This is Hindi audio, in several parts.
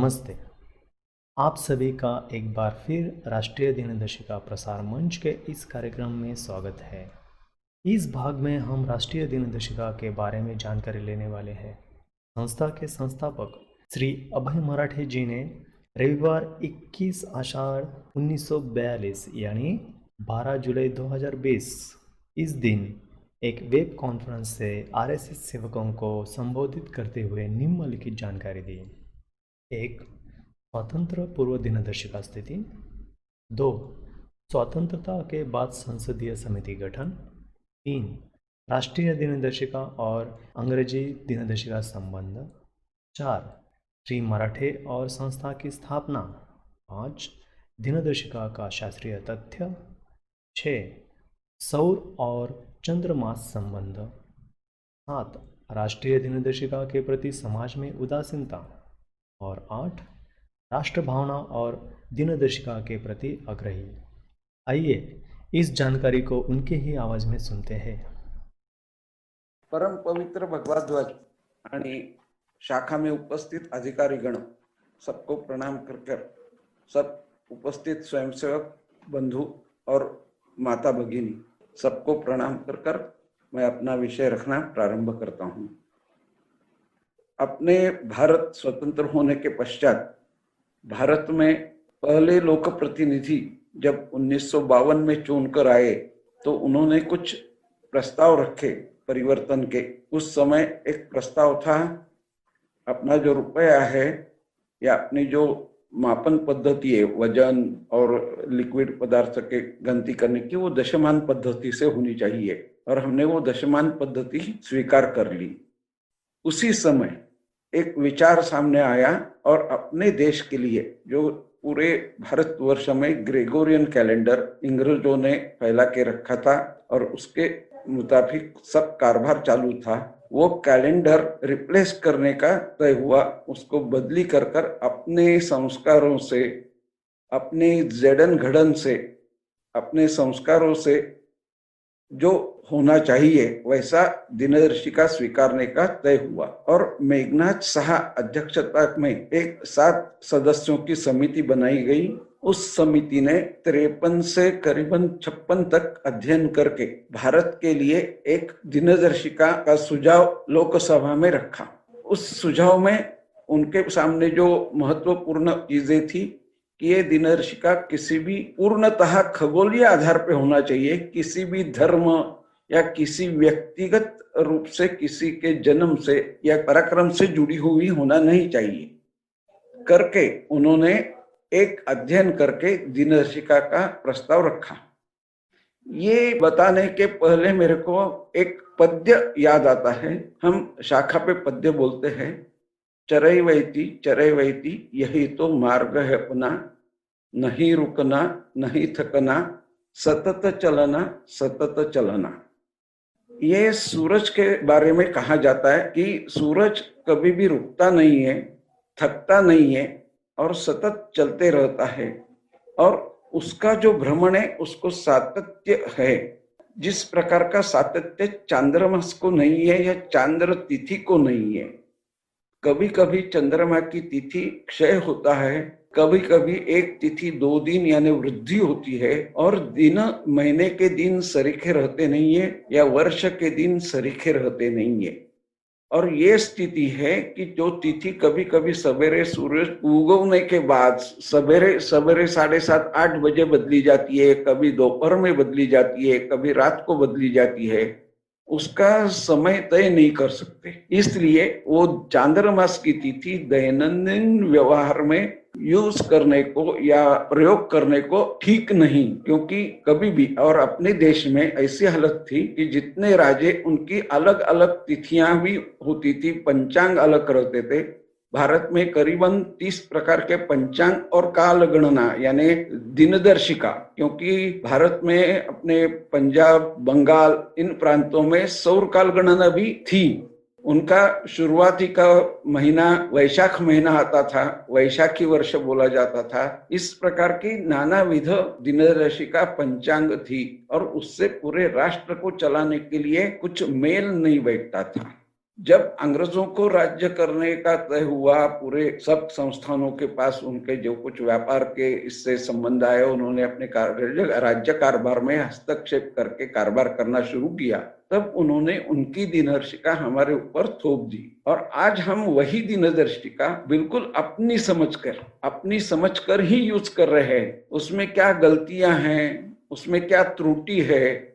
नमस्ते। आप सभी का एक बार फिर राष्ट्रीय दिनदर्शिका प्रसार मंच के इस कार्यक्रम में स्वागत है। इस भाग में हम राष्ट्रीय दिनदर्शिका के बारे में जानकारी लेने वाले हैं। संस्था के संस्थापक श्री अभय मराठे जी ने रविवार 21 आषाढ़ 1942 यानी 12 जुलाई 2020 इस दिन एक वेब कॉन्फ्रेंस से आरएसएस सेवकों को संबोधित करते हुए निम्नलिखित जानकारी दी। 1. स्वतंत्र पूर्व दिनदर्शिका स्थिति। 2. स्वतंत्रता के बाद संसदीय समिति गठन। 3. राष्ट्रीय दिनदर्शिका और अंग्रेजी दिनदर्शिका संबंध। 4. श्री मराठे और संस्था की स्थापना। 5. दिनदर्शिका का शास्त्रीय तथ्य। 6. सौर और चंद्रमास संबंध। 7. राष्ट्रीय दिनदर्शिका के प्रति समाज में उदासीनता। और 8. राष्ट्र भावना और दिनदर्शिका के प्रति आग्रही। आइए इस जानकारी को उनके ही आवाज में सुनते हैं। परम पवित्र भगवा ध्वज आणि शाखा में उपस्थित अधिकारी गण सबको प्रणाम कर सब उपस्थित स्वयंसेवक बंधु और माता भगिनी सबको प्रणाम कर मैं अपना विषय रखना प्रारंभ करता हूं। अपने भारत स्वतंत्र होने के पश्चात भारत में पहले लोक प्रतिनिधि जब 1952 में चुनकर आए तो उन्होंने कुछ प्रस्ताव रखे परिवर्तन के। उस समय एक प्रस्ताव था, अपना जो रुपया है या अपनी जो मापन पद्धति है वजन और लिक्विड पदार्थ के गणती करने की, वो दशमान पद्धति से होनी चाहिए और हमने वो दशमान पद्धति स्वीकार कर ली। उसी समय एक विचार सामने आया और अपने देश के लिए जो पूरे भारतवर्ष में ग्रेगोरियन कैलेंडर अंग्रेजों ने फैला के रखा था और उसके मुताबिक सब कारभार चालू था, वो कैलेंडर रिप्लेस करने का तय हुआ। उसको बदली कर अपने संस्कारों से, अपने जड़न घड़न से, अपने संस्कारों से जो होना चाहिए वैसा दिनदर्शिका स्वीकारने का तय हुआ और मेघनाथ शाह अध्यक्षता में एक 7 सदस्यों की समिति बनाई गई। उस समिति ने 53 से करीबन 56 तक अध्ययन करके भारत के लिए एक दिनदर्शिका का सुझाव लोकसभा में रखा। उस सुझाव में उनके सामने जो महत्वपूर्ण चीजें थी कि ये दिनदर्शिका किसी भी पूर्णतः खगोलीय आधार पे होना चाहिए, किसी भी धर्म या किसी व्यक्तिगत रूप से किसी के जन्म से या पराक्रम से जुड़ी हुई होना नहीं चाहिए करके उन्होंने एक अध्ययन करके दिनदर्शिका का प्रस्ताव रखा। ये बताने के पहले मेरे को एक पद्य याद आता है। हम शाखा पे पद्य बोलते हैं, चरई वैती यही तो मार्ग है अपना, नहीं रुकना नहीं थकना, सतत चलना। ये सूरज के बारे में कहा जाता है कि सूरज कभी भी रुकता नहीं है, थकता नहीं है और सतत चलते रहता है और उसका जो भ्रमण है उसको सातत्य है। जिस प्रकार का सातत्य चांद्रमास को नहीं है या चांद्र तिथि को नहीं है। कभी कभी चंद्रमा की तिथि क्षय होता है, कभी कभी एक तिथि 2 दिन यानी वृद्धि होती है और दिन महीने के दिन सरीखे रहते नहीं है या वर्ष के दिन सरीखे रहते नहीं है। और ये स्थिति है कि जो तिथि कभी कभी सवेरे सूरज उगने के बाद सवेरे 7:30-8 बजे बदली जाती है, कभी दोपहर में बदली जाती है, कभी रात को बदली जाती है, उसका समय तय नहीं कर सकते। इसलिए वो चांद्रमास की तिथि दैनंदिन व्यवहार में यूज करने को या प्रयोग करने को ठीक नहीं, क्योंकि कभी भी और अपने देश में ऐसी हालत थी कि जितने राजे उनकी अलग अलग तिथियां भी होती थी, पंचांग अलग रहते थे। भारत में करीबन 30 प्रकार के पंचांग और काल गणना यानी दिनदर्शिका, क्योंकि भारत में अपने पंजाब बंगाल इन प्रांतों में सौर काल गणना भी थी। उनका शुरुआती का महीना वैशाख महीना आता था, वैशाखी वर्ष बोला जाता था। इस प्रकार की नानाविध दिनदर्शिका पंचांग थी और उससे पूरे राष्ट्र को चलाने के लिए कुछ मेल नहीं बैठता था। जब अंग्रेजों को राज्य करने का तय हुआ, पूरे सब संस्थानों के पास उनके जो कुछ व्यापार के इससे संबंध आए, उन्होंने अपने राज्य कारोबार में हस्तक्षेप करके कारोबार करना शुरू किया, तब उन्होंने उनकी दिनदर्शिका हमारे ऊपर थोप दी। और आज हम वही दिनदर्शिका बिल्कुल अपनी समझकर ही यूज कर रहे हैं। उसमें क्या गलतियां हैं, उसमें क्या त्रुटि है,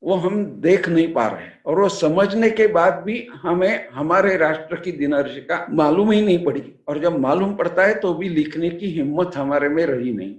वो हम देख नहीं पा रहे हैं। और वो समझने के बाद भी हमें हमारे राष्ट्र की दिनदर्शिका मालूम ही नहीं पड़ी, और जब मालूम पड़ता है तो भी लिखने की हिम्मत हमारे में रही नहीं।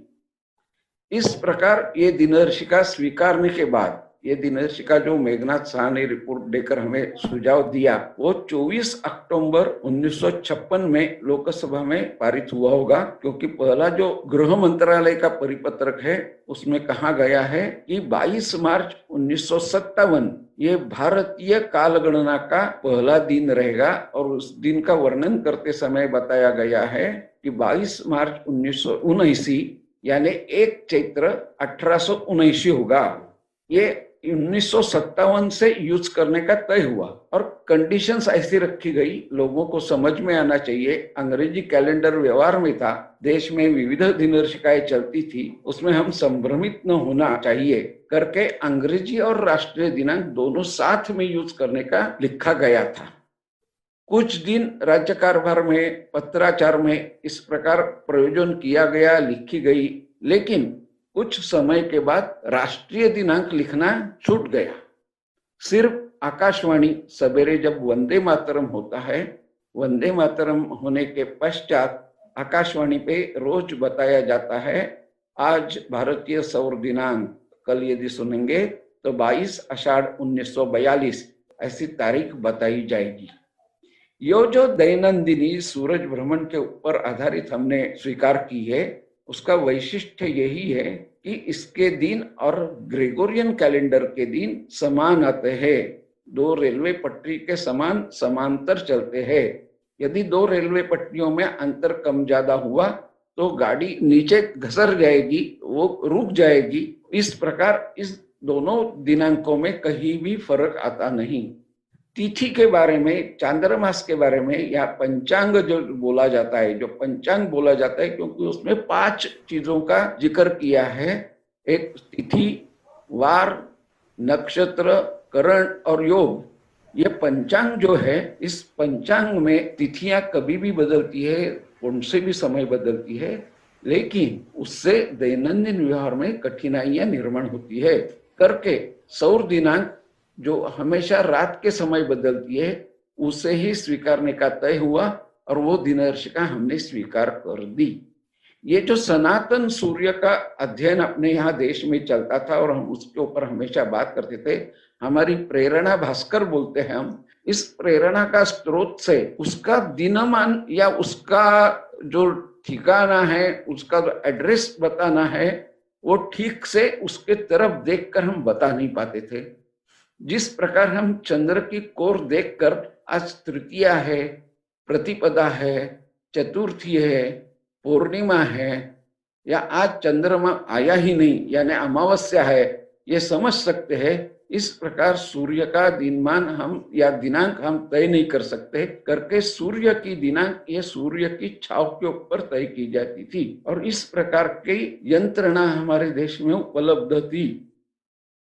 इस प्रकार ये दिनदर्शिका स्वीकारने के बाद, ये दिनदर्शिका जो मेघनाथ शाह ने रिपोर्ट देकर हमें सुझाव दिया, वो 24 अक्टूबर 1956 में लोकसभा में पारित हुआ होगा, क्योंकि पहला जो गृह मंत्रालय का परिपत्रक है उसमें कहा गया है कि 22 मार्च 1957 ये भारतीय कालगणना का पहला दिन रहेगा। और उस दिन का वर्णन करते समय बताया गया है कि 22 मार्च 1979 यानी 1 चैत्र 1879 होगा। ये 1957 से यूज करने का तय हुआ, और कंडीशंस ऐसी रखी गई, लोगों को समझ में आना चाहिए। अंग्रेजी कैलेंडर व्यवहार में था, देश में विविध दिनदर्शिकाएं चलती थी, उसमें हम संभ्रमित न होना चाहिए करके अंग्रेजी और राष्ट्रीय दिनांक दोनों साथ में यूज करने का लिखा गया था। कुछ दिन राज्य कारभार में, पत्राचार में इस प्रकार प्रयोजन किया गया, लिखी गई, लेकिन कुछ समय के बाद राष्ट्रीय दिनांक लिखना छूट गया। सिर्फ आकाशवाणी सवेरे जब वंदे मातरम होता है, वंदे मातरम होने के पश्चात आकाशवाणी पे रोज बताया जाता है, आज भारतीय सौर दिनांक, कल यदि सुनेंगे तो 22 आषाढ़ 1942 ऐसी तारीख बताई जाएगी। यो जो दैनंदिनी सूरज भ्रमण के ऊपर आधारित हमने स्वीकार की है, उसका वैशिष्ट्य यही है कि इसके दिन और ग्रेगोरियन कैलेंडर के दिन समान आते हैं। 2 रेलवे पटरी के समान समांतर चलते हैं। यदि 2 रेलवे पटरियों में अंतर कम ज्यादा हुआ तो गाड़ी नीचे घसर जाएगी, वो रुक जाएगी। इस प्रकार इस दोनों दिनांकों में कहीं भी फर्क आता नहीं। तिथि के बारे में, चांद्रमास के बारे में या पंचांग जो बोला जाता है, जो पंचांग बोला जाता है, क्योंकि उसमें 5 चीजों का जिक्र किया है। एक तिथि, वार, नक्षत्र, करण और योग। ये पंचांग जो है, इस पंचांग में तिथियां कभी भी बदलती है, कौन से भी समय बदलती है, लेकिन उससे दैनंदिन व्यवहार में कठिनाइयां निर्माण होती है करके सौर दिनांक जो हमेशा रात के समय बदलती है, उसे ही स्वीकारने का तय हुआ, और वो दिनदर्शिका हमने स्वीकार कर दी। ये जो सनातन सूर्य का अध्ययन अपने यहाँ देश में चलता था, और हम उसके ऊपर हमेशा बात करते थे, हमारी प्रेरणा भास्कर बोलते हैं हम। इस प्रेरणा का स्रोत से उसका दिनमान या उसका जो ठिकाना है, उसका जो एड्रेस बताना है, वो ठीक से उसके तरफ देखकर हम बता नहीं पाते थे। जिस प्रकार हम चंद्र की कोर देखकर आज तृतीया है, प्रतिपदा है, चतुर्थी है, पूर्णिमा है, या आज चंद्रमा आया ही नहीं यानी अमावस्या है, ये समझ सकते हैं। इस प्रकार सूर्य का दिनमान हम या दिनांक हम तय नहीं कर सकते करके सूर्य की दिनांक ये सूर्य की छाव के ऊपर तय की जाती थी, और इस प्रकार की यंत्रणा हमारे देश में उपलब्ध थी।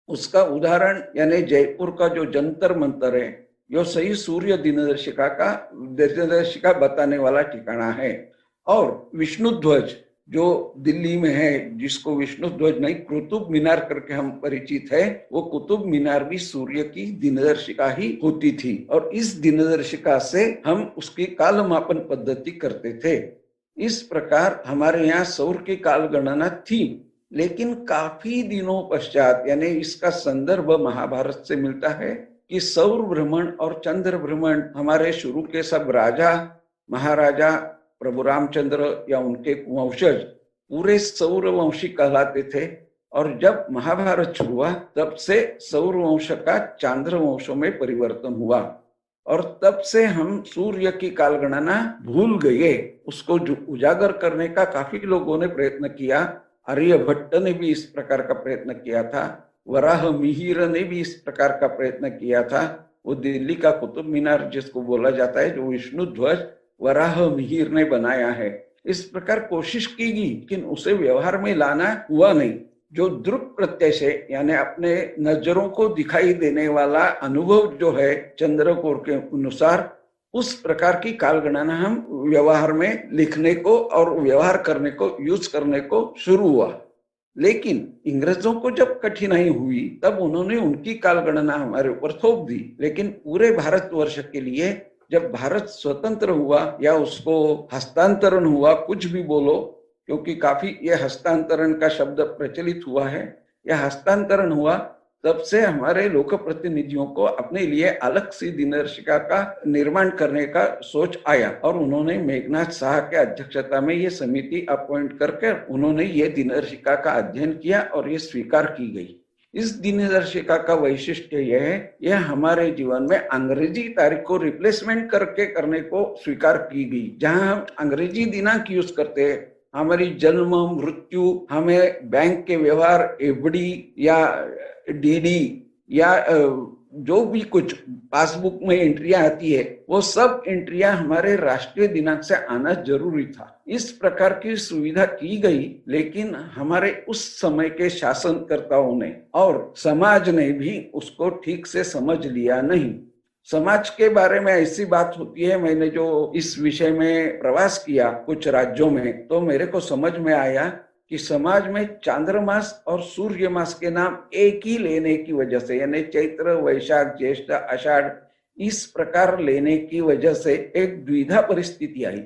उसका उदाहरण यानी जयपुर का जो जंतर मंतर है, जो सही सूर्य दिनदर्शिका बताने वाला ठिकाना है। और विष्णु ध्वज जो दिल्ली में है, जिसको विष्णु ध्वज नहीं कुतुब मीनार करके हम परिचित है, वो कुतुब मीनार भी सूर्य की दिनदर्शिका ही होती थी, और इस दिनदर्शिका से हम उसकी कालमापन पद्धति करते थे। इस प्रकार हमारे यहाँ सौर की काल गणना थी, लेकिन काफी दिनों पश्चात, यानी इसका संदर्भ महाभारत से मिलता है कि सौर भ्रमण और चंद्र भ्रमण हमारे शुरू के सब राजा महाराजा प्रभु रामचंद्र या उनके वंशज पूरे सौरवंशी कहलाते थे, और जब महाभारत शुरू हुआ तब से सौरवंश का चांद्र वंशों में परिवर्तन हुआ, और तब से हम सूर्य की कालगणना भूल गए। उसको उजागर करने का काफी लोगों ने प्रयत्न किया। आर्यभट्ट ने भी इस प्रकार का प्रयत्न किया था, वराह मिहिर ने भी इस प्रकार का प्रयत्न किया था। वो दिल्ली का कुतुब मीनार जिसको बोला जाता है, जो विष्णु ध्वज वराह मिहिर ने बनाया है, इस प्रकार कोशिश की गई, लेकिन उसे व्यवहार में लाना हुआ नहीं। जो दृक प्रत्यय से यानी अपने नजरों को दिखाई देने वाला अनुभव जो है चंद्रकोर के अनुसार, उस प्रकार की कालगणना हम व्यवहार में लिखने को और व्यवहार करने को, यूज करने को शुरू हुआ। लेकिन अंग्रेजों को जब कठिनाई हुई तब उन्होंने उनकी कालगणना हमारे ऊपर थोप दी। लेकिन पूरे भारतवर्ष के लिए जब भारत स्वतंत्र हुआ या उसको हस्तांतरण हुआ, कुछ भी बोलो, क्योंकि काफी ये हस्तांतरण का शब्द प्रचलित हुआ है, यह हस्तांतरण हुआ, तब से हमारे लोक प्रतिनिधियों को अपने लिए अलग सी दिनदर्शिका का निर्माण करने का सोच आया और उन्होंने मेघनाथ शाह के अध्यक्षता में ये समिति अपॉइंट करके उन्होंने ये दिनदर्शिका का अध्ययन किया और ये स्वीकार की गई। इस दिनदर्शिका का वैशिष्ट्य यह है, यह हमारे जीवन में अंग्रेजी तारीख को रिप्लेसमेंट करके करने को स्वीकार की गई। जहां हम अंग्रेजी दिनांक यूज करते हैं, हमारी जन्म, मृत्यु, हमें बैंक के व्यवहार, एफडी या डीडी या जो भी कुछ पासबुक में एंट्रियां आती है, वो सब एंट्रियां हमारे राष्ट्रीय दिनांक से आना जरूरी था। इस प्रकार की सुविधा की गई, लेकिन हमारे उस समय के शासनकर्ताओं ने और समाज ने भी उसको ठीक से समझ लिया नहीं। समाज के बारे में ऐसी बात होती है, मैंने जो इस विषय में प्रवास किया कुछ राज्यों में, तो मेरे को समझ में आया कि समाज में चांद्रमास और सूर्य मास के नाम एक ही लेने की वजह से, यानी चैत्र, वैशाख, ज्येष्ठ, आषाढ़, इस प्रकार लेने की वजह से एक द्विधा परिस्थिति आई।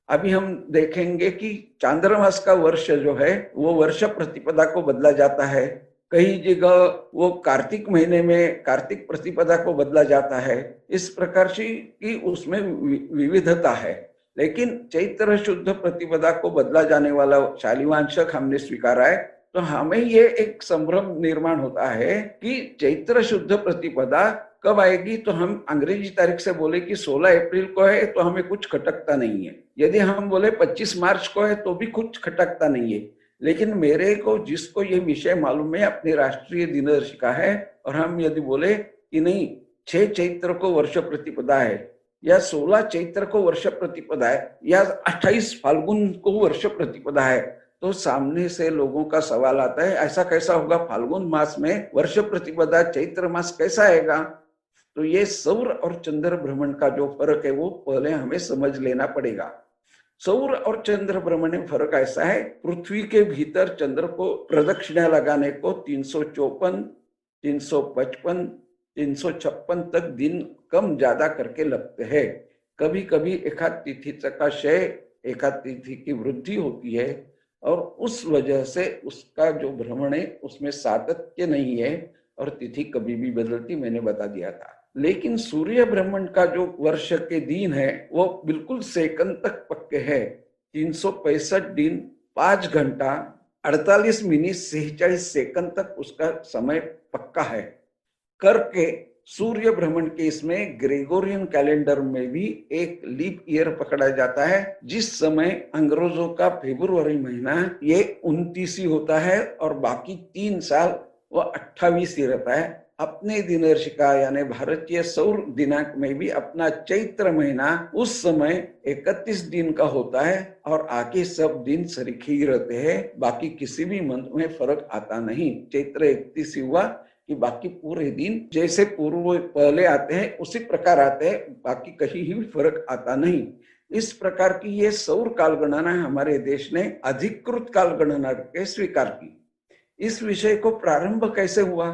अभी हम देखेंगे कि चांद्रमास का वर्ष जो है वो वर्ष प्रतिपदा को बदला जाता है, कई जगह वो कार्तिक महीने में कार्तिक प्रतिपदा को बदला जाता है। इस प्रकार से कि उसमें विविधता है। लेकिन चैत्र शुद्ध प्रतिपदा को बदला जाने वाला शालिवांशक हमने स्वीकारा है, तो हमें ये एक संभ्रम निर्माण होता है कि चैत्र शुद्ध प्रतिपदा कब आएगी। तो हम अंग्रेजी तारीख से बोले कि 16 अप्रैल को है तो हमें कुछ खटकता नहीं है, यदि हम बोले 25 मार्च को है तो भी कुछ खटकता नहीं है। लेकिन मेरे को, जिसको ये विषय मालूम है, अपनी राष्ट्रीय दिनदर्शिका है, और हम यदि बोले कि नहीं 6 चैत्र को वर्ष प्रतिपदा है या 16 चैत्र को वर्ष प्रतिपदा है या 28 फाल्गुन को वर्ष प्रतिपदा है, तो सामने से लोगों का सवाल आता है ऐसा कैसा होगा, फाल्गुन मास में वर्ष प्रतिपदा, चैत्र मास कैसा आएगा। तो ये सौर और चंद्र भ्रमण का जो फर्क है वो पहले हमें समझ लेना पड़ेगा। सौर और चंद्र भ्रमण में फर्क ऐसा है, पृथ्वी के भीतर चंद्र को प्रदक्षिणा लगाने को 354, 355, 356 तक दिन कम ज्यादा करके लगते हैं। कभी कभी एकाध तिथि का क्षय, एकाध तिथि की वृद्धि होती है और उस वजह से उसका जो भ्रमण है उसमें सातत्य नहीं है और तिथि कभी भी बदलती, मैंने बता दिया था। लेकिन सूर्य भ्रमण का जो वर्ष के दिन है वो बिल्कुल सेकंड तक पक्के है। 365 दिन 5 घंटा 48 मिनट 46 सेकंड तक उसका समय पक्का है करके सूर्य भ्रमण के इसमें ग्रेगोरियन कैलेंडर में भी एक लीप ईयर पकड़ा जाता है, जिस समय अंग्रेजों का फरवरी महीना ये 29 ही होता है और बाकी 3 साल वो 28 ही रहता है। अपने दिनदर्शिका यानी भारतीय सौर दिनांक में भी अपना चैत्र महीना उस समय 31 दिन का होता है और आगे सब दिन सरीखे ही रहते हैं, बाकी किसी भी मंथ में फर्क आता नहीं। चैत्र 31 हुआ कि बाकी पूरे दिन जैसे पूर्व पहले आते हैं उसी प्रकार आते हैं, बाकी कहीं ही फर्क आता नहीं। इस प्रकार की ये सौर कालगणना हमारे देश ने अधिकृत कालगणना के स्वीकार की। इस विषय को प्रारंभ कैसे हुआ?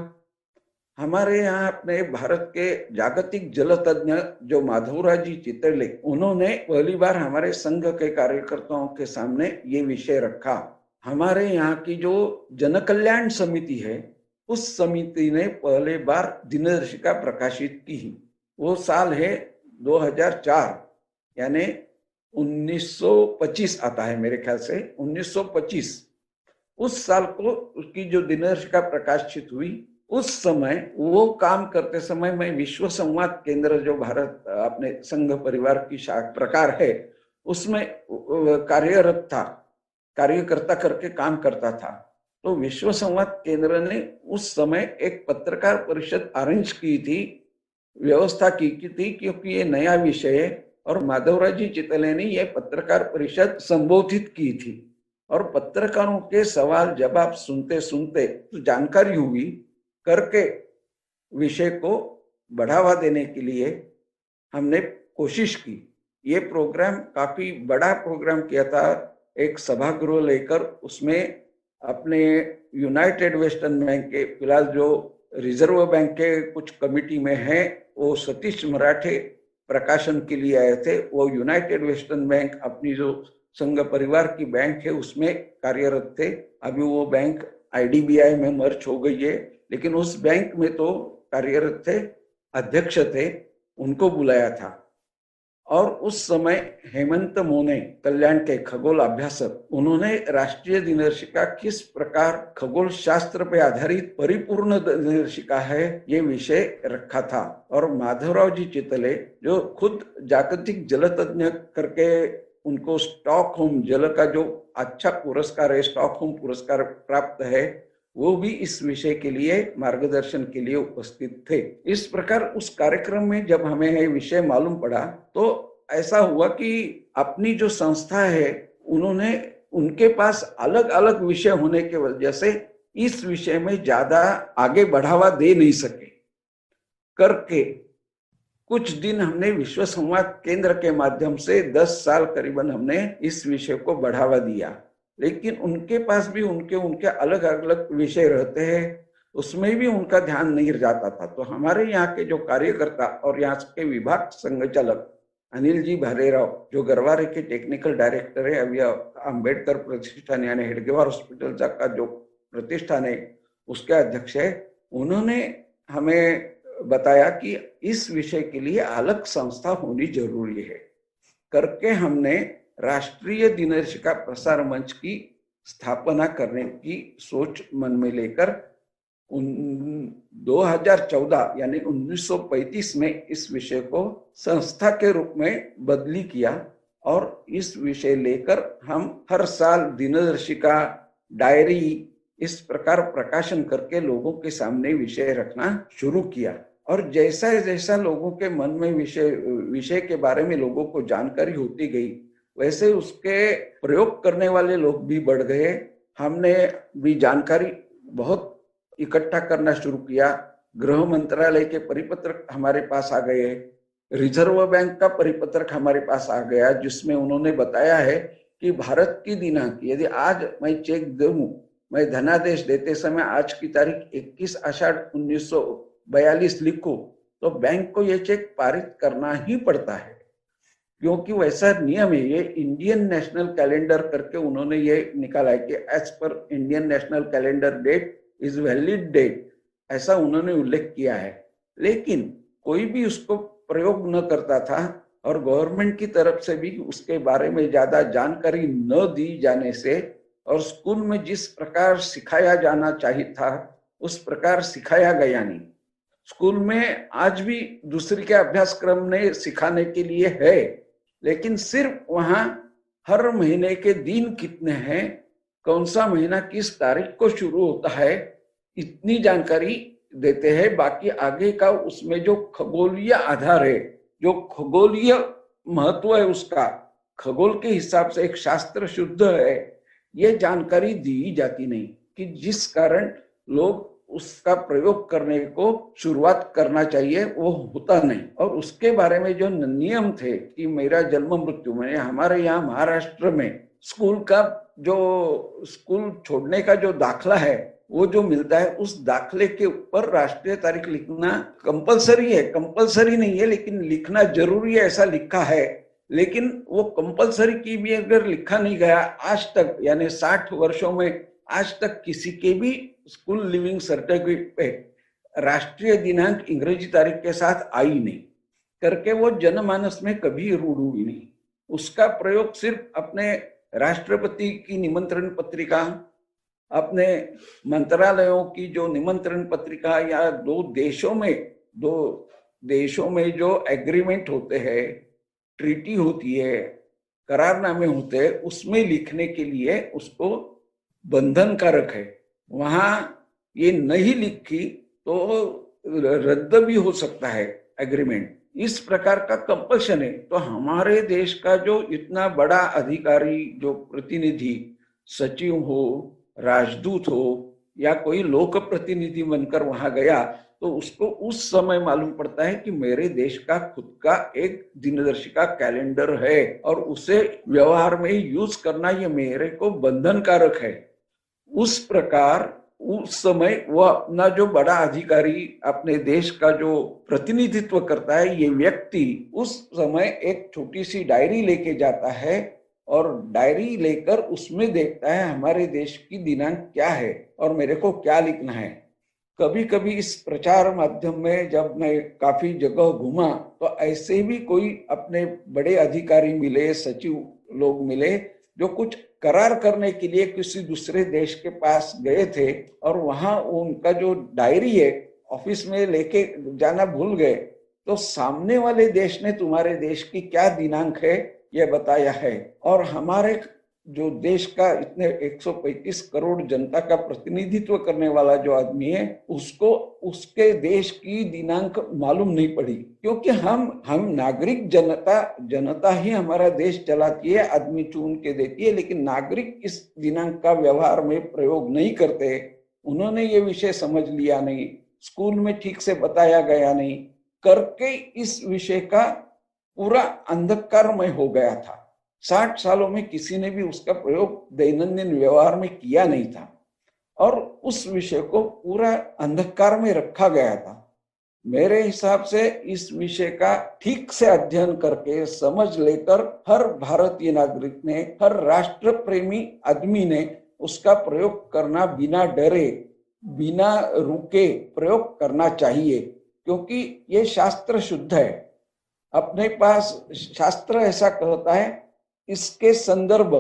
हमारे यहाँ अपने भारत के जागतिक जल तज्ञ जो माधवराज जी चितरले, उन्होंने पहली बार हमारे संघ के कार्यकर्ताओं के सामने ये विषय रखा। हमारे यहाँ की जो जन कल्याण समिति है उस समिति ने पहले बार दिनदर्शिका प्रकाशित की। वो साल है 2004, यानी 1925 आता है मेरे ख्याल से, 1925। उस साल को उसकी जो दिनदर्शिका प्रकाशित हुई, उस समय वो काम करते समय मैं विश्व संवाद केंद्र जो भारत अपने संघ परिवार की प्रकार है उसमें कार्यरत था, कार्यकर्ता करके काम करता था। तो विश्व संवाद केंद्र ने उस समय एक पत्रकार परिषद अरेंज की थी व्यवस्था की थी, क्योंकि ये नया विषय है और माधवराव जी चितले ने यह पत्रकार परिषद संबोधित की थी और पत्रकारों के सवाल जवाब सुनते सुनते तो जानकारी हुई करके विषय को बढ़ावा देने के लिए हमने कोशिश की। ये प्रोग्राम काफी बड़ा प्रोग्राम किया था, एक सभागृह लेकर उसमें अपने यूनाइटेड वेस्टर्न बैंक के फिलहाल जो रिजर्व बैंक के कुछ कमिटी में है वो सतीश मराठे प्रकाशन के लिए आए थे। वो यूनाइटेड वेस्टर्न बैंक अपनी जो संघ परिवार की बैंक है उसमें कार्यरत थे। अभी वो बैंक आईडीबीआई में मर्ज हो गई है, लेकिन उस बैंक में तो कार्यरत थे, अध्यक्ष थे, उनको बुलाया था। और उस समय हेमंत मोने कल्याण के खगोल अभ्यासक, उन्होंने राष्ट्रीय दिनदर्शिका किस प्रकार खगोल शास्त्र पे आधारित परिपूर्ण दिनदर्शिका है ये विषय रखा था। और माधवराव जी चितले जो खुद जागतिक जल तज्ञ करके उनको स्टॉकहोम जल का जो अच्छा पुरस्कार है, स्टॉकहोम पुरस्कार प्राप्त है, वो भी इस विषय के लिए मार्गदर्शन के लिए उपस्थित थे। इस प्रकार उस कार्यक्रम में जब हमें ये विषय मालूम पड़ा तो ऐसा हुआ कि अपनी जो संस्था है उन्होंने उनके पास अलग अलग विषय होने के वजह से इस विषय में ज्यादा आगे बढ़ावा दे नहीं सके करके कुछ दिन हमने विश्व संवाद केंद्र के माध्यम से 10 साल करीबन हमने इस विषय को बढ़ावा दिया। लेकिन उनके पास भी उनके अलग अलग विषय रहते हैं, उसमें भी उनका ध्यान नहीं जाता था। तो हमारे यहाँ के जो कार्यकर्ता और यहाँ के विभाग संघचालक अनिल जी भालेराव जो गरवारे के टेक्निकल डायरेक्टर है, अभी अंबेडकर प्रतिष्ठान यानी हेडगेवार हॉस्पिटल का जो प्रतिष्ठान है उसके अध्यक्ष है, उन्होंने हमें बताया कि इस विषय के लिए अलग संस्था होनी जरूरी है करके हमने राष्ट्रीय दिनदर्शिका प्रसार मंच की स्थापना करने की सोच मन में लेकर 2014 यानी 1935 में इस विषय को संस्था के रूप में बदली किया और इस विषय लेकर हम हर साल दिनदर्शिका, डायरी इस प्रकार प्रकाशन करके लोगों के सामने विषय रखना शुरू किया। और जैसा जैसा लोगों के मन में विषय के बारे में लोगों को जानकारी होती गई, वैसे उसके प्रयोग करने वाले लोग भी बढ़ गए। हमने भी जानकारी बहुत इकट्ठा करना शुरू किया। गृह मंत्रालय के परिपत्रक हमारे पास आ गए, रिजर्व बैंक का परिपत्रक हमारे पास आ गया, जिसमें उन्होंने बताया है कि भारत की दिनांक, यदि आज मैं चेक दूं, मैं धनादेश देते समय आज की तारीख 21 आषाढ़ 1942 लिखूं तो बैंक को यह चेक पारित करना ही पड़ता है, क्योंकि वैसा नियम है। ये इंडियन नेशनल कैलेंडर करके उन्होंने ये निकाला है कि as per Indian national calendar date is valid date, ऐसा उन्होंने उल्लेख किया है। लेकिन कोई भी उसको प्रयोग न करता था और गवर्नमेंट की तरफ से भी उसके बारे में ज्यादा जानकारी न दी जाने से और स्कूल में जिस प्रकार सिखाया जाना चाहिए था उस प्रकार सिखाया गया नहीं। स्कूल में आज भी दूसरी के अभ्यासक्रम ने सिखाने के लिए है, लेकिन सिर्फ वहां हर महीने के दिन कितने हैं, कौन सा महीना किस तारीख को शुरू होता है, इतनी जानकारी देते हैं। बाकी आगे का उसमें जो खगोलीय आधार है, जो खगोलीय महत्व है उसका, खगोल के हिसाब से एक शास्त्र शुद्ध है, ये जानकारी दी जाती नहीं, कि जिस कारण लोग उसका प्रयोग करने को शुरुआत करना चाहिए वो होता नहीं। और उसके बारे में जो नियम थे कि मेरा जन्म मृत्यु में, हमारे यहाँ महाराष्ट्र में स्कूल का जो स्कूल छोड़ने का जो दाखला है वो जो मिलता है, उस दाखले के ऊपर राष्ट्रीय तारीख लिखना कंपलसरी है। कंपलसरी नहीं है लेकिन लिखना जरूरी है, ऐसा लिखा है। लेकिन वो कंपलसरी की भी अगर लिखा नहीं गया आज तक, यानी 60 वर्षों में आज तक किसी के भी स्कूल लिविंग सर्टिफिकेट पे राष्ट्रीय दिनांक इंग्रेजी तारीख के साथ आई नहीं करके वो जनमानस में कभी रूढ़ हुई नहीं। उसका प्रयोग सिर्फ अपने राष्ट्रपति की निमंत्रण पत्रिका, अपने मंत्रालयों की जो निमंत्रण पत्रिका, या दो देशों में जो एग्रीमेंट होते हैं, ट्रीटी होती है, करारनामे होते हैं, उसमें लिखने के लिए उसको बंधनकारक है। वहां ये नहीं लिखी तो रद्द भी हो सकता है, एग्रीमेंट, इस प्रकार का कंपल्शन है। तो हमारे देश का जो इतना बड़ा अधिकारी, जो प्रतिनिधि, सचिव हो, राजदूत हो या कोई लोक प्रतिनिधि बनकर वहां गया, तो उसको उस समय मालूम पड़ता है कि मेरे देश का खुद का एक दिनदर्शिका कैलेंडर है और उसे व्यवहार में यूज करना ये मेरे को बंधनकारक है। उस प्रकार उस समय वह अपना जो बड़ा अधिकारी, अपने देश का जो प्रतिनिधित्व करता है, ये व्यक्ति उस समय एक छोटी सी डायरी लेके जाता है और डायरी लेकर उसमें देखता है हमारे देश की दिनांक क्या है और मेरे को क्या लिखना है। कभी कभी इस प्रचार माध्यम में जब मैं काफी जगह घूमा तो ऐसे भी कोई अपने बड़े अधिकारी मिले, सचिव लोग मिले, जो कुछ करार करने के लिए किसी दूसरे देश के पास गए थे और वहां उनका जो डायरी है ऑफिस में लेके जाना भूल गए, तो सामने वाले देश ने तुम्हारे देश की क्या दिनांक है यह बताया है। और हमारे जो देश का इतने 135 करोड़ जनता का प्रतिनिधित्व करने वाला जो आदमी है, उसको उसके देश की दिनांक मालूम नहीं पड़ी, क्योंकि हम नागरिक जनता ही हमारा देश चलाती है, आदमी चुन के देती है, लेकिन नागरिक इस दिनांक का व्यवहार में प्रयोग नहीं करते। उन्होंने ये विषय समझ लिया नहीं, स्कूल में ठीक से बताया गया नहीं, करके इस विषय का पूरा अंधकारमय हो गया था। 60 सालों में किसी ने भी उसका प्रयोग दैनंदिन व्यवहार में किया नहीं था और उस विषय को पूरा अंधकार में रखा गया था। मेरे हिसाब से इस विषय का ठीक से अध्ययन करके समझ लेकर हर भारतीय नागरिक ने, हर राष्ट्र प्रेमी आदमी ने उसका प्रयोग करना बिना डरे, बिना रुके प्रयोग करना चाहिए, क्योंकि ये शास्त्र शुद्ध है। अपने पास शास्त्र ऐसा कहता है, इसके संदर्भ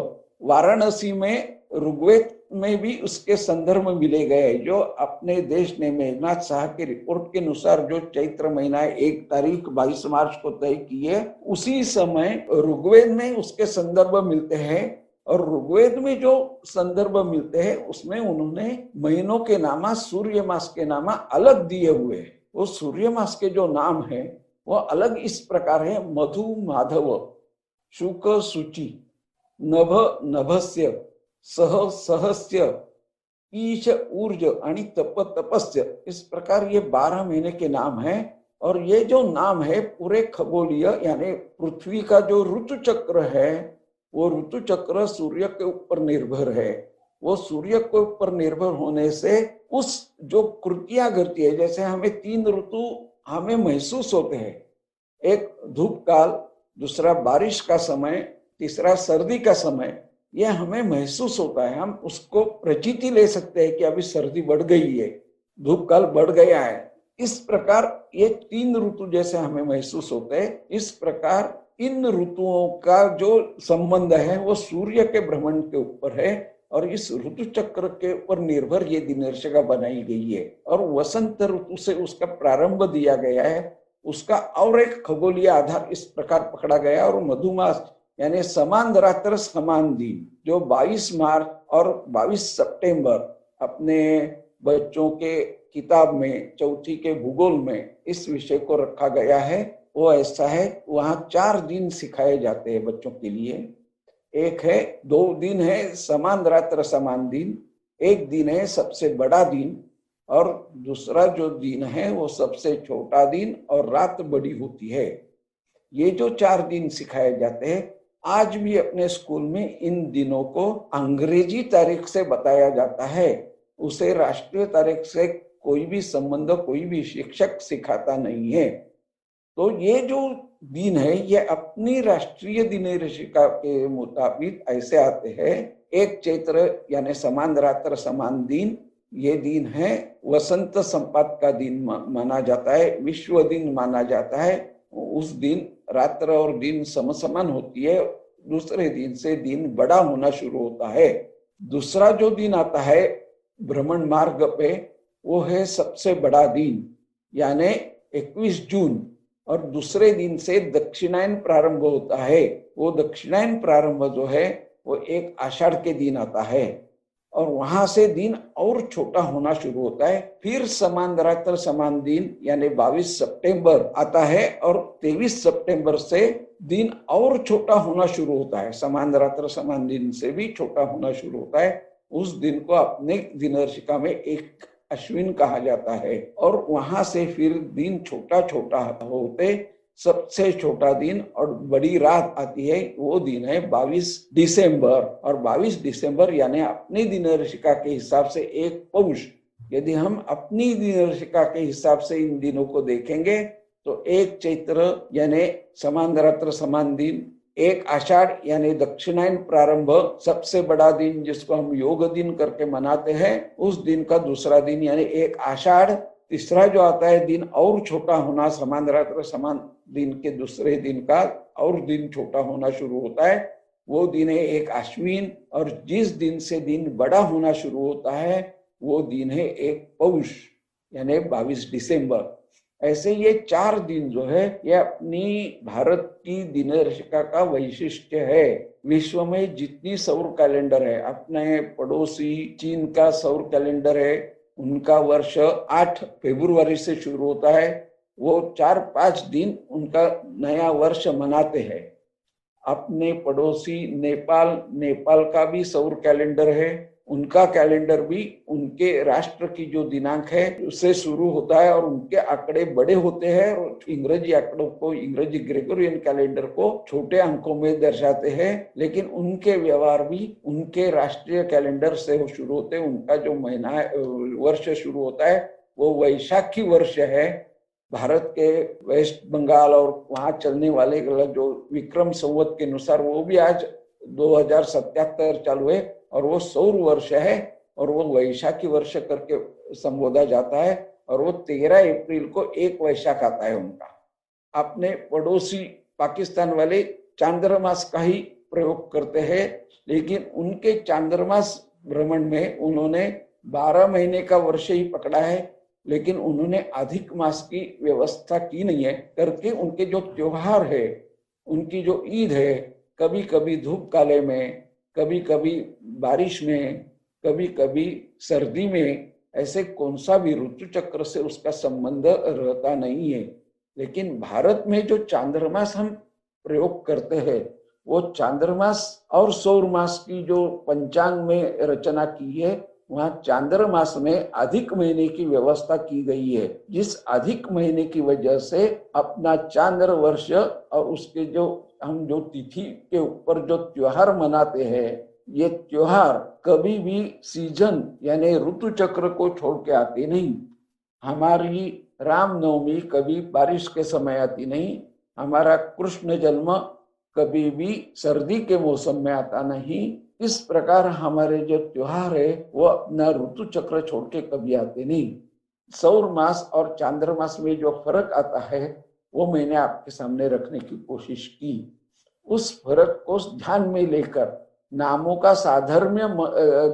वाराणसी में ऋग्वेद में भी उसके संदर्भ मिले गए, जो अपने देश ने मेघनाथ शाह की रिपोर्ट के अनुसार जो चैत्र महीना 1 तारीख 22 मार्च को तय की है, उसी समय ऋग्वेद में उसके संदर्भ मिलते हैं। और ऋग्वेद में जो संदर्भ मिलते हैं उसमें उन्होंने महीनों के नामा, सूर्य मास के नामा अलग दिए हुए हैं। वो सूर्य मास के जो नाम है वो अलग इस प्रकार है: मधु माधव, शुक शुचि, नभ नभस्य, सह सहस्य, ईश ऊर्ज आणि तप तपस्य। इस प्रकार ये 12 महीने के नाम हैं। और ये जो नाम है पूरे खगोलीय यानी पृथ्वी का जो ऋतु चक्र है, वो ऋतु चक्र सूर्य के ऊपर निर्भर है। वो सूर्य के ऊपर निर्भर होने से उस जो कृतियां घटती है, जैसे हमें 3 ऋतु हमें महसूस होते हैं, एक धूप काल, दूसरा बारिश का समय, तीसरा सर्दी का समय, ये हमें महसूस होता है। हम उसको प्रचिति ले सकते हैं कि अभी सर्दी बढ़ गई है, धूप काल बढ़ गया है। इस प्रकार ये 3 ऋतु जैसे हमें महसूस होते हैं, इस प्रकार इन ऋतुओं का जो संबंध है वो सूर्य के भ्रमण के ऊपर है और इस ऋतु चक्र के ऊपर निर्भर ये दिनदर्शिका बनाई गई है। और वसंत ऋतु से उसका प्रारंभ दिया गया है, उसका और एक खगोलीय आधार इस प्रकार पकड़ा गया। और मधुमास यानी समान रात्र समान दिन, जो 22 मार्च और 22 सितंबर अपने बच्चों के किताब में, चौथी के भूगोल में इस विषय को रखा गया है, वो ऐसा है। वहां 4 दिन सिखाए जाते हैं बच्चों के लिए। एक है, 2 दिन है समान रात्र समान दिन, एक दिन है सबसे बड़ा दिन, और दूसरा जो दिन है वो सबसे छोटा दिन और रात बड़ी होती है। ये जो 4 दिन सिखाए जाते हैं, आज भी अपने स्कूल में इन दिनों को अंग्रेजी तारीख से बताया जाता है। उसे राष्ट्रीय तारीख से कोई भी संबंध कोई भी शिक्षक सिखाता नहीं है। तो ये जो दिन है ये अपनी राष्ट्रीय दिनदर्शिका के मुताबिक ऐसे आते हैं। 1 चैत्र यानी समान रात्र समान दिन, ये दिन है वसंत संपात का दिन माना जाता है, विश्व दिन माना जाता है। उस दिन रात्र और दिन समसमान होती है, दूसरे दिन से दिन बड़ा होना शुरू होता है। दूसरा जो दिन आता है भ्रमण मार्ग पे, वो है सबसे बड़ा दिन यानी 21 जून, और दूसरे दिन से दक्षिणायन प्रारंभ होता है। वो दक्षिणायन प्रारंभ जो है वो 1 आषाढ़ के दिन आता है। और वहां से दिन और छोटा होना शुरू होता है। फिर समान रात्र समान दिन यानी 22 सितंबर आता है और 23 सितंबर से दिन और छोटा होना शुरू होता है। समान रात्र समान दिन से भी छोटा होना शुरू होता है। उस दिन को अपने दिनदर्शिका में एक अश्विन कहा जाता है और वहां से फिर दिन छोटा छोटा होते सबसे छोटा दिन और बड़ी रात आती है, वो दिन है 22 दिसंबर। और 22 दिसंबर यानी अपनी दिनदर्शिका के हिसाब से एक पौष। यदि हम अपनी दिनदर्शिका के हिसाब से इन दिनों को देखेंगे तो एक चैत्र यानी समान रात्र समान दिन, एक आषाढ़ यानी दक्षिणायन प्रारंभ सबसे बड़ा दिन जिसको हम योग दिन करके मनाते हैं, उस दिन का दूसरा दिन यानी एक आषाढ़। तीसरा जो आता है दिन और छोटा होना, समान रात्र समान दिन के दूसरे दिन का और दिन छोटा होना शुरू होता है, वो दिन है एक अश्विन। और जिस दिन से दिन बड़ा होना शुरू होता है वो दिन है एक पौष यानी 22 दिसंबर। ऐसे ये 4 दिन जो है ये अपनी भारत की दिनदर्शिका का वैशिष्ट्य है। विश्व में जितनी सौर कैलेंडर है, अपने पड़ोसी चीन का सौर कैलेंडर है, उनका वर्ष 8 फरवरी से शुरू होता है। वो 4-5 दिन उनका नया वर्ष मनाते हैं। अपने पड़ोसी नेपाल का भी सौर कैलेंडर है, उनका कैलेंडर भी उनके राष्ट्र की जो दिनांक है उससे शुरू होता है और उनके आंकड़े बड़े होते हैं और इंग्रजी आंकड़ों को, इंग्रजी ग्रेगोरियन कैलेंडर को छोटे अंकों में दर्शाते हैं। लेकिन उनके व्यवहार भी उनके राष्ट्रीय कैलेंडर से शुरू होते हैं। उनका जो महीना वर्ष शुरू होता है वो वैशाखी वर्ष है। भारत के वेस्ट बंगाल और वहां चलने वाले जो विक्रम संवत के अनुसार वो भी आज 2077 चालू है और वो सौर वर्ष है और वो वैशाखी वर्ष करके संबोधा जाता है। और वो 13 अप्रैल को एक वैशाख आता है उनका। अपने पड़ोसी पाकिस्तान वाले चांद्रमास का ही प्रयोग करते हैं, लेकिन उनके चांद्रमास भ्रमण में उन्होंने 12 महीने का वर्ष ही पकड़ा है, लेकिन उन्होंने अधिक मास की व्यवस्था की नहीं है करके उनके जो त्योहार है, उनकी जो ईद है, कभी कभी धूप काले में, कभी कभी बारिश में, कभी कभी सर्दी में, ऐसे कौन सा भी ऋतु चक्र से उसका संबंध रहता नहीं है। लेकिन भारत में जो चांद्रमास हम प्रयोग करते हैं वो चांद्रमास और सौर मास की जो पंचांग में रचना की है, वहां चांद्रमास में अधिक महीने की व्यवस्था की गई है, जिस अधिक महीने की वजह से अपना चांद्र वर्ष और उसके जो हम जो तिथि के ऊपर जो त्योहार मनाते हैं, ये त्योहार कभी भी सीजन यानी ऋतु चक्र को छोड़ के आते नहीं। हमारी रामनवमी कभी बारिश के समय आती नहीं, हमारा कृष्ण जन्म कभी भी सर्दी के मौसम में आता नहीं। इस प्रकार हमारे जो त्योहार है वो अपना ऋतु चक्र छोड़ के कभी आते नहीं। सौर मास और चांद्रमास में जो फर्क आता है वो मैंने आपके सामने रखने की कोशिश की। उस फर्क को ध्यान में लेकर, नामों का साधर्म्य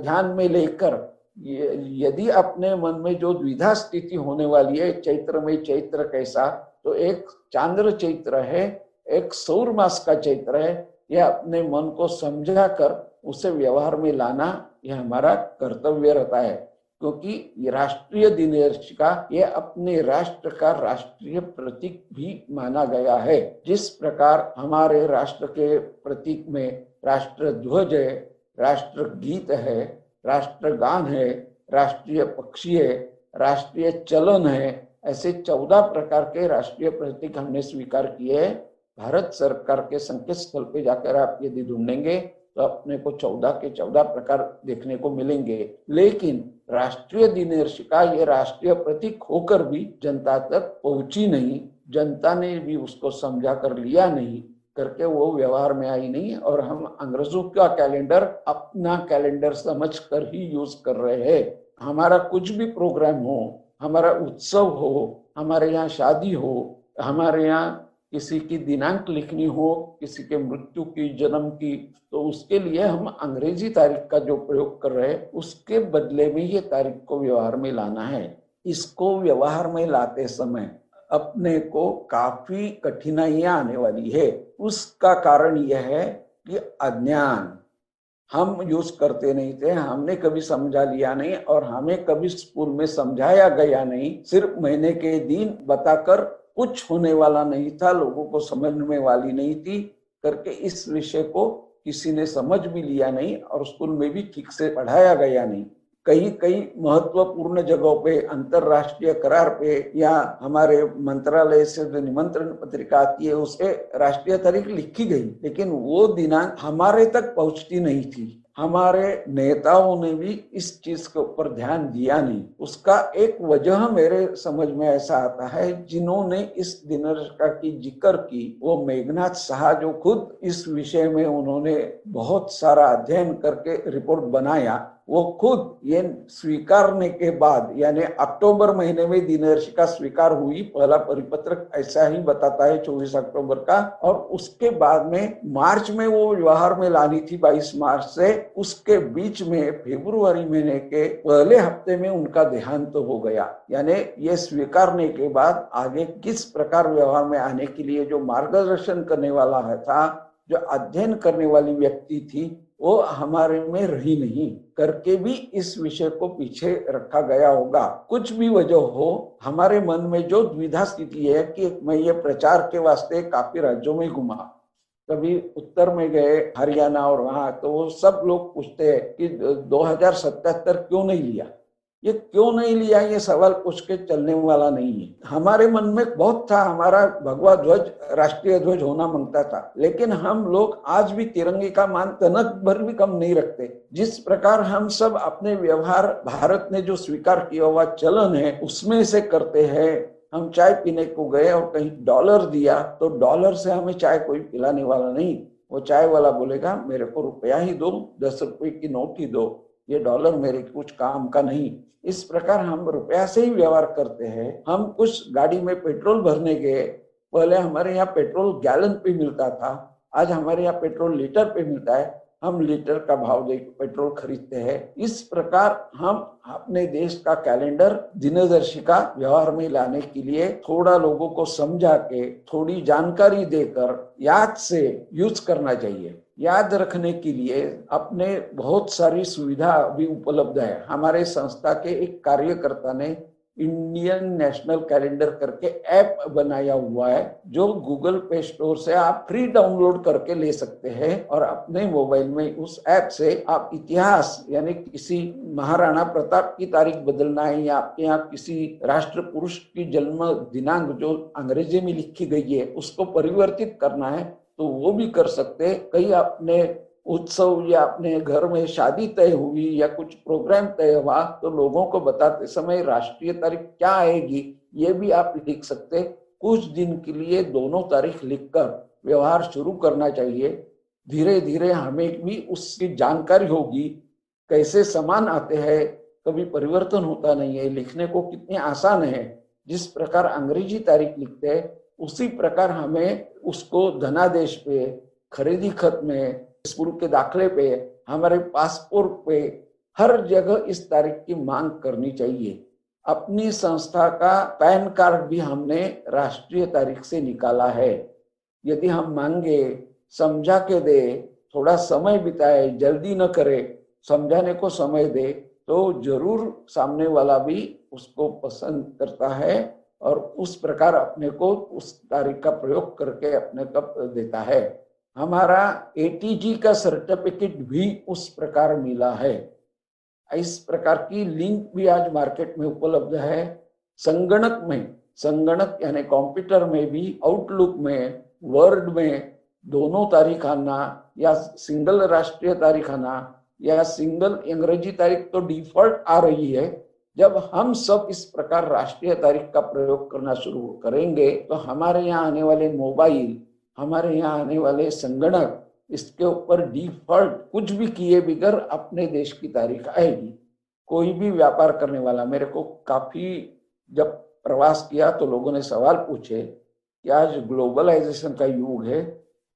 ध्यान में लेकर, यदि अपने मन में जो द्विधा स्थिति होने वाली है, चैत्र में चैत्र कैसा, तो एक चांद्र चैत्र है, एक सौर मास का चैत्र है। यह अपने मन को समझा कर उसे व्यवहार में लाना यह हमारा कर्तव्य रहता है, क्योंकि राष्ट्रीय दिनदर्शिका ये अपने राष्ट्र का राष्ट्रीय प्रतीक भी माना गया है। जिस प्रकार हमारे राष्ट्र के प्रतीक में राष्ट्र ध्वज है, राष्ट्र गीत है, राष्ट्रगान है, राष्ट्रीय पक्षी है, राष्ट्रीय चलन है, ऐसे 14 प्रकार के राष्ट्रीय प्रतीक हमने स्वीकार किए हैं। भारत सरकार के संकेत स्थल पे जाकर आप यदि ढूंढेंगे तो अपने को 14 के 14 प्रकार देखने को मिलेंगे। लेकिन राष्ट्रीय दिनदर्शिका ये राष्ट्रीय प्रतीक होकर भी जनता तक पहुंची नहीं, जनता ने भी उसको समझा कर लिया नहीं करके वो व्यवहार में आई नहीं, और हम अंग्रेजों का कैलेंडर अपना कैलेंडर समझ कर ही यूज कर रहे हैं। हमारा कुछ भी प्रोग्राम हो, हमारा उत्सव हो, हमारे यहाँ शादी हो, हमारे यहाँ किसी की दिनांक लिखनी हो, किसी के मृत्यु की, जन्म की, तो उसके लिए हम अंग्रेजी तारीख का जो प्रयोग कर रहे हैं उसके बदले में ये तारीख को व्यवहार में लाना है। इसको व्यवहार में लाते समय अपने को काफी कठिनाइयां आने वाली है। उसका कारण यह है कि अज्ञान, हम यूज करते नहीं थे, हमने कभी समझा लिया नहीं और हमें कभी स्कूल में समझाया गया नहीं। सिर्फ महीने के दिन बताकर कुछ होने वाला नहीं था, लोगों को समझने वाली नहीं थी करके इस विषय को किसी ने समझ भी लिया नहीं और स्कूल में भी ठीक से पढ़ाया गया नहीं। कई कई महत्वपूर्ण जगहों पे, अंतरराष्ट्रीय करार पे या हमारे मंत्रालय से जो निमंत्रण पत्रिका आती है उससे राष्ट्रीय तारीख लिखी गई, लेकिन वो दिनांक हमारे तक पहुंचती नहीं थी। हमारे नेताओं ने भी इस चीज के ऊपर ध्यान दिया नहीं। उसका एक वजह मेरे समझ में ऐसा आता है, जिन्होंने इस दिनदर्शिका की जिक्र की वो मेघनाथ साहा, जो खुद इस विषय में उन्होंने बहुत सारा अध्ययन करके रिपोर्ट बनाया, वो खुद ये स्वीकारने के बाद, यानी अक्टूबर महीने में दिनदर्शिका स्वीकार हुई, पहला परिपत्रक ऐसा ही बताता है 24 अक्टूबर का, और उसके बाद में मार्च में वो व्यवहार में लानी थी 22 मार्च से, उसके बीच में फरवरी महीने के पहले हफ्ते में उनका देहांत तो हो गया। यानी ये स्वीकारने के बाद आगे किस प्रकार व्यवहार में आने के लिए जो मार्गदर्शन करने वाला था, जो अध्ययन करने वाली व्यक्ति थी, वो हमारे में रही नहीं करके भी इस विषय को पीछे रखा गया होगा। कुछ भी वजह हो, हमारे मन में जो द्विधा स्थिति है कि मैं ये प्रचार के वास्ते काफी राज्यों में घुमा, कभी उत्तर में गए हरियाणा और वहां, तो वो सब लोग पूछते हैं कि 2077 क्यों नहीं लिया। ये क्यों नहीं लिया, ये सवाल पूछ के चलने वाला नहीं है। हमारे मन में बहुत था, हमारा भगवा ध्वज राष्ट्रीय ध्वज होना मांगता था, लेकिन हम लोग आज भी तिरंगे का मान तनक भर भी कम नहीं रखते। जिस प्रकार हम सब अपने व्यवहार भारत ने जो स्वीकार किया हुआ चलन है उसमें से करते हैं। हम चाय पीने को गए और कहीं डॉलर दिया तो डॉलर से हमें चाय कोई पिलाने वाला नहीं, वो चाय वाला बोलेगा मेरे को रुपया ही दो, 10 रुपए की नोट ही दो, ये डॉलर मेरे कुछ काम का नहीं। इस प्रकार हम रुपया से ही व्यवहार करते हैं। हम कुछ गाड़ी में पेट्रोल भरने गए, पहले हमारे यहाँ पेट्रोल गैलन पे मिलता था, आज हमारे यहाँ पेट्रोल लीटर पे मिलता है, हम लीटर का भाव दे पेट्रोल खरीदते हैं। इस प्रकार हम अपने देश का कैलेंडर दिनदर्शिका व्यवहार में लाने के लिए थोड़ा लोगों को समझा के, थोड़ी जानकारी देकर याद से यूज करना चाहिए। याद रखने के लिए अपने बहुत सारी सुविधा भी उपलब्ध है। हमारे संस्था के एक कार्यकर्ता ने इंडियन नेशनल कैलेंडर करके ऐप बनाया हुआ है, जो गूगल प्ले स्टोर से आप फ्री डाउनलोड करके ले सकते हैं और अपने मोबाइल में उस ऐप से आप इतिहास, यानी किसी महाराणा प्रताप की तारीख बदलना है या आपके यहाँ किसी राष्ट्र पुरुष की जन्म दिनांक जो अंग्रेजी में लिखी गई है उसको परिवर्तित करना है तो वो भी कर सकते। कई अपने उत्सव या अपने घर में शादी तय हुई या कुछ प्रोग्राम तय हुआ तो लोगों को बताते समय राष्ट्रीय तारीख क्या आएगी ये भी आप लिख सकते। कुछ दिन के लिए दोनों तारीख लिखकर व्यवहार शुरू करना चाहिए। धीरे धीरे हमें भी उसकी जानकारी होगी, कैसे समान आते हैं, कभी परिवर्तन होता नहीं है, लिखने को कितने आसान है। जिस प्रकार अंग्रेजी तारीख लिखते हैं उसी प्रकार हमें उसको धनादेश पे, खरीदी खत में, स्कूल के दाखले पे, हमारे पासपोर्ट पे, हर जगह इस तारीख की मांग करनी चाहिए। अपनी संस्था का पैन कार्ड भी हमने राष्ट्रीय तारीख से निकाला है। यदि हम मांगे, समझा के दे, थोड़ा समय बिताए, जल्दी न करे, समझाने को समय दे तो जरूर सामने वाला भी उसको पसंद करता है और उस प्रकार अपने को उस तारीख का प्रयोग करके अपने को देता है। हमारा एटीजी का सर्टिफिकेट भी उस प्रकार मिला है। इस प्रकार की लिंक भी आज मार्केट में उपलब्ध है। संगणक यानी कंप्यूटर में भी, आउटलुक में, वर्ड में दोनों तारीख आना या सिंगल राष्ट्रीय तारीख आना या सिंगल अंग्रेजी तारीख तो डिफॉल्ट आ रही है। जब हम सब इस प्रकार राष्ट्रीय तारीख का प्रयोग करना शुरू करेंगे तो हमारे यहाँ आने वाले मोबाइल, हमारे यहाँ आने वाले संगणक, इसके ऊपर डिफॉल्ट कुछ भी किए बगैर अपने देश की तारीख आएगी। कोई भी व्यापार करने वाला, मेरे को काफी जब प्रवास किया तो लोगों ने सवाल पूछे कि आज ग्लोबलाइजेशन का युग है,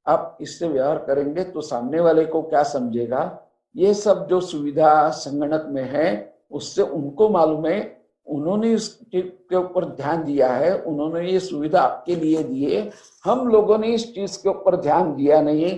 आप इससे व्यवहार करेंगे तो सामने वाले को क्या समझेगा। ये सब जो सुविधा संगणक में है उससे उनको मालूम है, उन्होंने इसके ऊपर ध्यान दिया है, उन्होंने ये सुविधा आपके लिए दी है। हम लोगों ने इस चीज के ऊपर ध्यान दिया नहीं,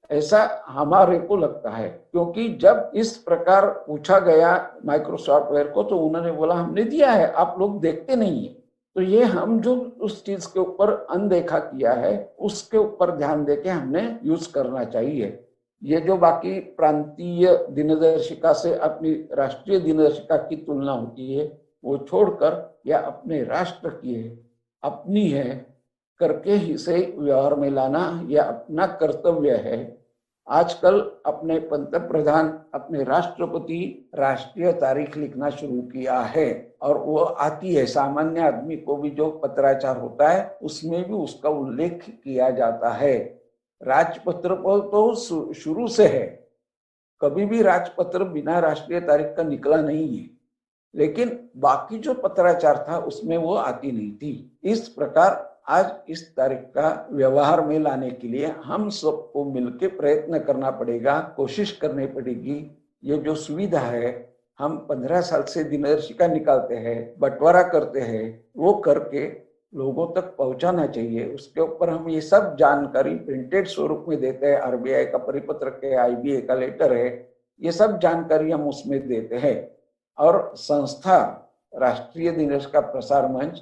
ऐसा हमारे को लगता है, क्योंकि जब इस प्रकार पूछा गया माइक्रोसॉफ्टवेयर को तो उन्होंने बोला हमने दिया है, आप लोग देखते नहीं है। तो ये हम जो उस चीज के ऊपर अनदेखा किया है उसके ऊपर ध्यान देके हमने यूज करना चाहिए। ये जो बाकी प्रांतीय दिनदर्शिका से अपनी राष्ट्रीय दिनदर्शिका की तुलना होती है वो छोड़कर या अपने राष्ट्र की है, अपनी है करके ही से व्यवहार में लाना यह अपना कर्तव्य है। आजकल अपने पंतप्रधान, अपने राष्ट्रपति राष्ट्रीय तारीख लिखना शुरू किया है और वो आती है, सामान्य आदमी को भी जो पत्राचार होता है उसमें भी उसका उल्लेख किया जाता है। राजपत्र पर तो शुरू से है, कभी भी राजपत्र बिना राष्ट्रीय तारीख का निकला नहीं है, लेकिन बाकी जो पत्राचार था उसमें वो आती नहीं थी। इस प्रकार आज इस तारीख का व्यवहार में लाने के लिए हम सबको मिलकर प्रयत्न करना पड़ेगा, कोशिश करनी पड़ेगी। ये जो सुविधा है, हम 15 साल से दिनदर्शिका निकालते हैं, बंटवारा करते हैं, वो करके लोगों तक पहुंचाना चाहिए। उसके ऊपर हम ये सब जानकारी प्रिंटेड स्वरूप में देते हैं, आरबीआई का परिपत्र है, आईबीए का लेटर है, ये सब जानकारी हम उसमें देते हैं। और संस्था राष्ट्रीय दिनदर्शिका प्रसार मंच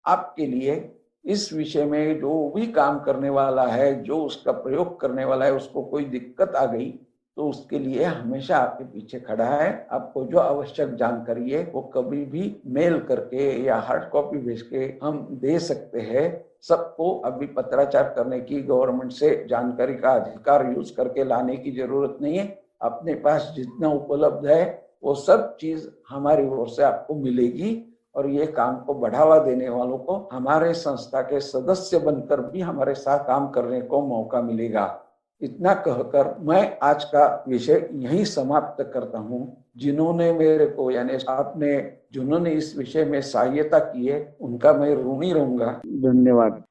आपके लिए इस विषय में जो भी काम करने वाला है, जो उसका प्रयोग करने वाला है, उसको कोई दिक्कत आ गई तो उसके लिए हमेशा आपके पीछे खड़ा है। आपको जो आवश्यक जानकारी है वो कभी भी मेल करके या हार्ड कॉपी भेज के हम दे सकते हैं। सबको अभी पत्राचार करने की, गवर्नमेंट से जानकारी का अधिकार यूज करके लाने की जरूरत नहीं है। अपने पास जितना उपलब्ध है वो सब चीज हमारी ओर से आपको मिलेगी और ये काम को बढ़ावा देने वालों को हमारे संस्था के सदस्य बनकर भी हमारे साथ काम करने को मौका मिलेगा। इतना कहकर मैं आज का विषय यहीं समाप्त करता हूँ। जिन्होंने मेरे को, यानी आपने जिन्होंने इस विषय में सहायता की है, उनका मैं ऋणी रहूंगा। धन्यवाद।